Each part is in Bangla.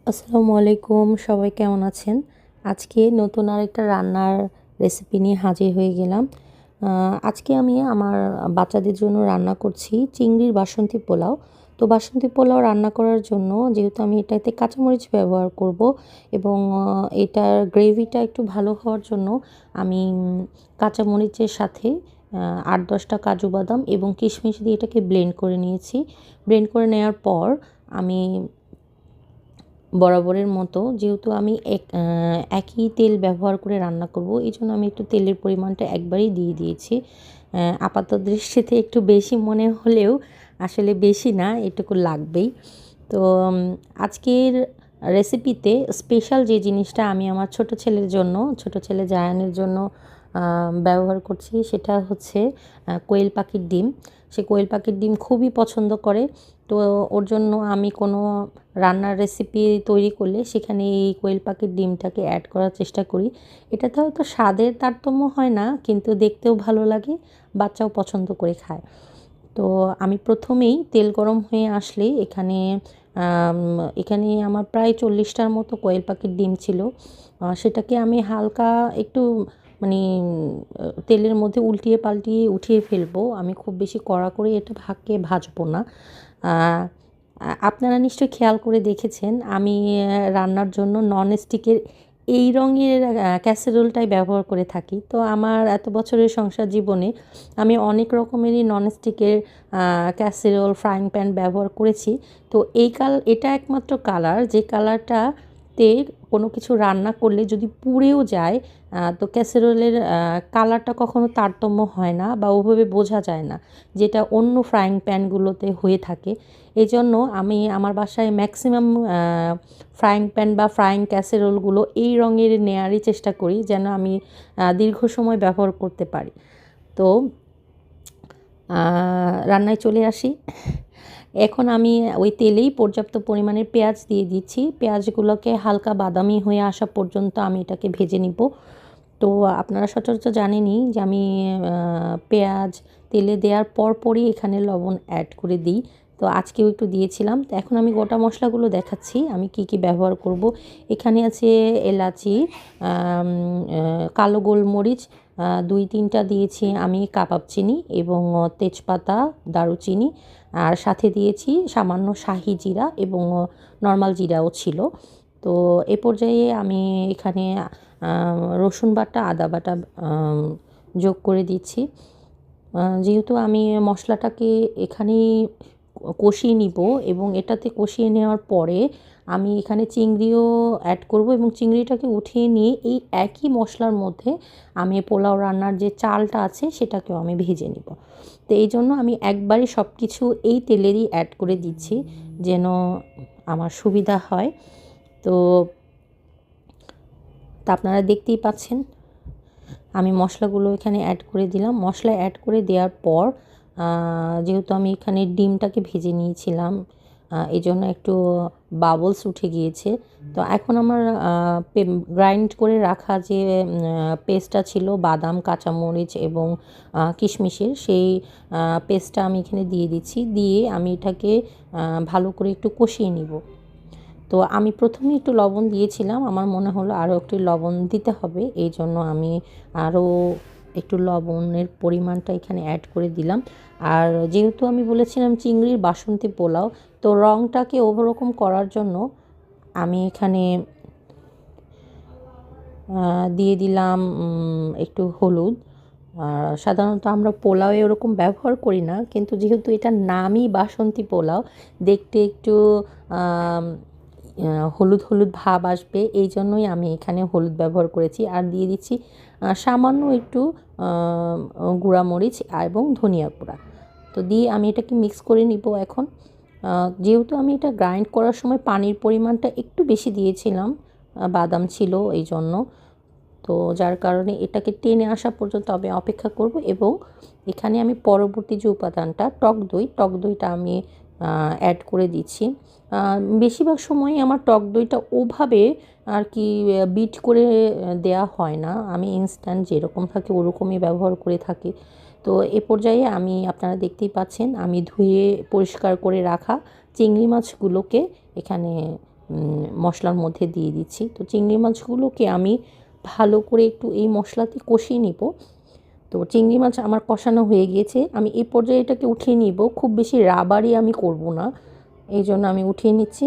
আসসালামু আলাইকুম, সবাই কেমন আছেন? আজকে নতুন আরেকটা রান্নার রেসিপি নিয়ে হাজির হয়ে গেলাম। আজকে আমি আমার বাচ্চাদের জন্য রান্না করছি চিংড়ির বাসন্তী পোলাও। তো বাসন্তী পোলাও রান্না করার জন্য যেহেতু আমি এটাতে কাঁচামরিচ ব্যবহার করব এবং এটার গ্রেভিটা একটু ভালো হওয়ার জন্য আমি কাঁচামরিচের সাথে ৮-১০টা কাজু বাদাম এবং কিশমিশ দিয়ে এটাকে ব্লেন্ড করে নিয়েছি। ব্লেন্ড করে নেওয়ার পর আমি বরাবরের মতো যেহেতু আমি একই তেল ব্যবহার করে রান্না করব, এই জন্য আমি একটু তেলের পরিমাণটা একবারেই দিয়ে দিয়েছি। আপাত দৃষ্টিতে একটু বেশি মনে হলেও আসলে বেশি না, এটুকু লাগবেই। তো আজকের রেসিপিতে স্পেশাল যে জিনিসটা আমি আমার ছোট ছেলের জন্য, ছোট ছেলে জায়ানের জন্য ব্যবহার করছি সেটা হচ্ছে কোয়েল পাখির ডিম। সে কোয়েল পাখির ডিম খুবই পছন্দ করে। তো ওর জন্য আমি কোনো রান্নার রেসিপি তৈরি করলে সেখানে এই কোয়েল পাখির ডিমটাকে অ্যাড করার চেষ্টা করি। এটাতে হয়তো স্বাদের তারতম্য হয় না, কিন্তু দেখতেও ভালো লাগে, বাচ্চাও পছন্দ করে খায়। তো আমি প্রথমেই তেল গরম হয়ে আসলে এখানে আমার প্রায় 40টার মতো কোয়েল পাখির ডিম ছিল। সেটাকে আমি হালকা একটু মানে তেলের মধ্যে উল্টিয়ে পাল্টিয়ে উঠিয়ে ফেলবো। আমি খুব বেশি কড়া করে এটা ভাজবো না। আপনারা নিশ্চয়ই খেয়াল করে দেখেছেন আমি রান্নার জন্য ননস্টিকের এই রঙের ক্যাসেরোলটাই ব্যবহার করে থাকি। তো আমার এত বছরের সংসার জীবনে আমি অনেক রকমেরই ননস্টিকের ক্যাসেরোল, ফ্রাইং প্যান ব্যবহার করেছি। তো এটা একমাত্র কালার যে কালারটাতে কোনো কিছু রান্না করলে যদি পুড়েও যায়, তো ক্যাসেরোলের কালারটা কখনো তারতম্য হয় না বা ওভাবে বোঝা যায় না, যেটা অন্য ফ্রাইং প্যানগুলোতে হয়ে থাকে। এই জন্য আমি আমার বাসায় ম্যাক্সিমাম ফ্রাইং প্যান বা ফ্রাইং ক্যাসেরোলগুলো এই রঙের নেয়ারই চেষ্টা করি, যেন আমি দীর্ঘ সময় ব্যবহার করতে পারি। তো রান্নায় চলে আসি। এখন আমি ওই তেলেই পর্যাপ্ত পরিমাণের পেঁয়াজ দিয়ে দিচ্ছি। পেঁয়াজগুলোকে হালকা বাদামি হয়ে আসা পর্যন্ত আমি এটাকে ভেজে নিব। তো আপনারা সচরাচর জানেনই যে আমি পেঁয়াজ তেলে দেওয়ার পরপরই এখানে লবণ অ্যাড করে দিই। তো আজকেও একটু দিয়েছিলাম। তো এখন আমি গোটা মশলাগুলো দেখাচ্ছি আমি কি কি ব্যবহার করব। এখানে আছে এলাচি, কালো গোলমরিচ ২-৩টা দিয়েছি আমি, কাবাব চিনি এবং তেজপাতা, দারুচিনি, আর সাথে দিয়েছি সামান্য শাহি জিরা এবং নর্মাল জিরাও ছিল। তো এ পর্যায়ে আমি এখানে রসুন বাটা, আদা বাটা যোগ করে দিচ্ছি। যেহেতু আমি মশলাটাকে এখানেই কষিয়ে নিব এবং এটাতে কষিয়ে নেওয়ার পরে আমি এখানে চিংড়িও অ্যাড করব এবং চিংড়িটাকে উঠিয়ে নিয়ে এই একই মশলার মধ্যে আমি পোলাও রান্নার যে চালটা আছে সেটাকেও আমি ভেজে নিব। তো এই জন্য আমি একবারে সব কিছু এই তেলেরই অ্যাড করে দিচ্ছি যেন আমার সুবিধা হয়। তো আপনারা দেখতেই পাচ্ছেন আমি মশলাগুলো এখানে অ্যাড করে দিলাম। মশলা অ্যাড করে দেওয়ার পর যেহেতু আমি এখানে ডিমটাকে ভেজে নিয়েছিলাম, এই জন্য একটু বাবলস উঠে গিয়েছে। তো এখন আমার গ্রাইন্ড করে রাখা যে পেস্টটা ছিল বাদাম, কাঁচামরিচ এবং কিশমিশের, সেই পেস্টটা আমি এখানে দিয়ে দিচ্ছি। দিয়ে আমি এটাকে ভালো করে একটু কষিয়ে নিব। তো আমি প্রথমে একটু লবণ দিয়েছিলাম, আমার মনে হলো আরও একটু লবণ দিতে হবে, এই জন্য আমি আরও একটু লবণের পরিমাণটা এখানে অ্যাড করে দিলাম। আর যেহেতু আমি বলেছিলাম চিংড়ির বাসন্তী পোলাও, তো রঙটাকে ওরকম করার জন্য আমি এখানে দিয়ে দিলাম একটু হলুদ। সাধারণত আমরা পোলাওয়ে ওরকম ব্যবহার করি না, কিন্তু যেহেতু এটার নামই বাসন্তী পোলাও, দেখতে একটু হলুদ হলুদ ভাব আসবে, এই জন্যই আমি এখানে হলুদ ব্যবহার করেছি। আর দিয়ে দিচ্ছি সামান্য একটু গুঁড়ামরিচ এবং ধনিয়া গুঁড়া। তো দিয়ে আমি এটাকে মিক্স করে নিব এখন। যেহেতু আমি এটা গ্রাইন্ড করার সময় পানির পরিমাণটা একটু বেশি দিয়েছিলাম, বাদাম ছিল এই জন্য। তো যার কারণে এটাকে টেনে আসা পর্যন্ত আমি অপেক্ষা করব এবং এখানে আমি পরবর্তী যে উপাদানটা টক দইটা আমি অ্যাড করে দিচ্ছি। বেশিরভাগ সময়ই আমার টক দইটা ওভাবে আর কি বিট করে দেয়া হয় না, আমি ইনস্ট্যান্ট যেরকম থাকে ওরকমই ব্যবহার করে থাকি। তো এ পর্যায়ে আমি আপনারা দেখতেই পাচ্ছেন আমি ধুয়ে পরিষ্কার করে রাখা চিংড়ি মাছগুলোকে এখানে মশলার মধ্যে দিয়ে দিচ্ছি। তো চিংড়ি মাছগুলোকে আমি ভালো করে একটু এই মশলাতে কষিয়ে নিব। তো চিংড়ি মাছ আমার কষানো হয়ে গিয়েছে, আমি এই পর্যায়ে এটাকে উঠিয়ে নিব। খুব বেশি রাবারি আমি করব না, এই জন্য আমি উঠিয়ে নিচ্ছি।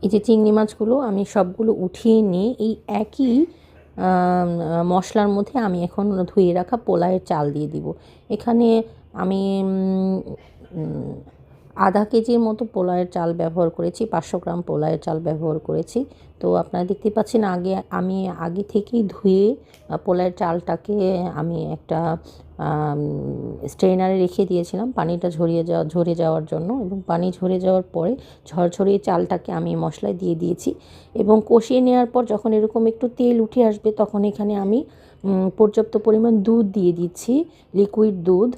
এই যে চিংড়ি মাছগুলো আমি সবগুলো উঠিয়ে নিয়ে এই একই মশলার মধ্যে আমি এখন ধুয়ে রাখা পোলাওয়ের চাল দিয়ে দিব। এখানে আমি আধা কেজির মতো পোলাওয়ের চাল ব্যবহার করেছি, 500 গ্রাম পোলাওয়ের চাল ব্যবহার করেছি। তো আপনারা দেখতে পাচ্ছেন আমি আগে থেকেই ধুয়ে পোলাওয়ের চালটাকে আমি একটা স্ট্রেনারে রেখে দিয়েছিলাম পানিটা ঝরে যাওয়ার জন্য, এবং পানি ঝরে যাওয়ার পরে ঝরঝরিয়ে চালটাকে আমি মশলায় দিয়ে দিয়েছি এবং কষিয়ে নেওয়ার পর যখন এরকম একটু তেল উঠে আসবে তখন এখানে আমি পর্যাপ্ত পরিমাণ দুধ দিয়ে দিচ্ছি, লিকুইড দুধ।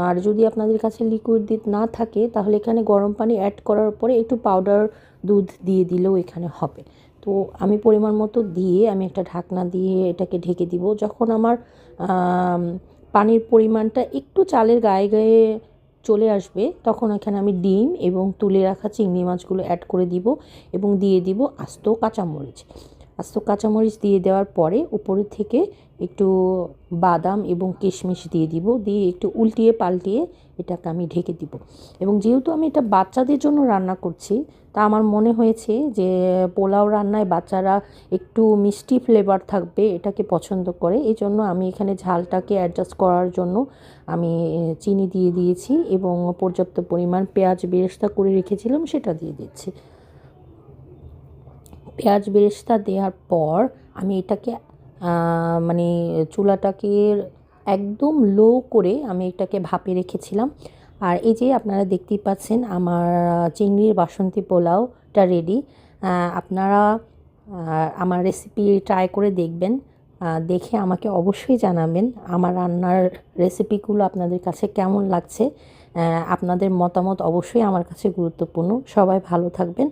আর যদি আপনাদের কাছে লিকুইড দুধ না থাকে তাহলে এখানে গরম পানি অ্যাড করার পরে একটু পাউডার দুধ দিয়ে দিলেও এখানে হবে। তো আমি পরিমাণ মতো দিয়ে আমি একটা ঢাকনা দিয়ে এটাকে ঢেকে দিব। যখন আমার পানির পরিমাণটা একটু চালের গায়ে গায়ে চলে আসবে তখন এখানে আমি ডিম এবং তুলে রাখা চিংড়ি মাছগুলো অ্যাড করে দিব এবং দিয়ে দিব আস্ত কাঁচামরিচ দিয়ে দেওয়ার পরে উপরে থেকে একটু বাদাম এবং কিশমিশ দিয়ে দিব, দিয়ে একটু উল্টিয়ে পাল্টিয়ে এটাকে আমি ঢেকে দিব। এবং যেহেতু আমি এটা বাচ্চাদের জন্য রান্না করছি, তা আমার মনে হয়েছে যে পোলাও রান্নায় বাচ্চারা একটু মিষ্টি ফ্লেভার থাকবে, এটাকে পছন্দ করে। এই জন্য আমি এখানে ঝালটাকে অ্যাডজাস্ট করার জন্য আমি চিনি দিয়ে দিয়েছি এবং পর্যাপ্ত পরিমাণ পেঁয়াজ বেরেস্তা করে রেখেছিলাম সেটা দিয়ে দিচ্ছি। পেঁয়াজ বেরেস্তা দেওয়ার পর আমি এটাকে মানে চুলাটাকে একদম লো করে আমি এটাকে ভাপে রেখেছিলাম। আর এই যে আপনারা দেখতেই পাচ্ছেন আমার চিংড়ির বাসন্তী পোলাওটা রেডি। আপনারা আমার রেসিপি ট্রাই করে দেখবেন, দেখে আমাকে অবশ্যই জানাবেন আমার রান্নার রেসিপিগুলো আপনাদের কাছে কেমন লাগছে। আপনাদের মতামত অবশ্যই আমার কাছে গুরুত্বপূর্ণ। সবাই ভালো থাকবেন।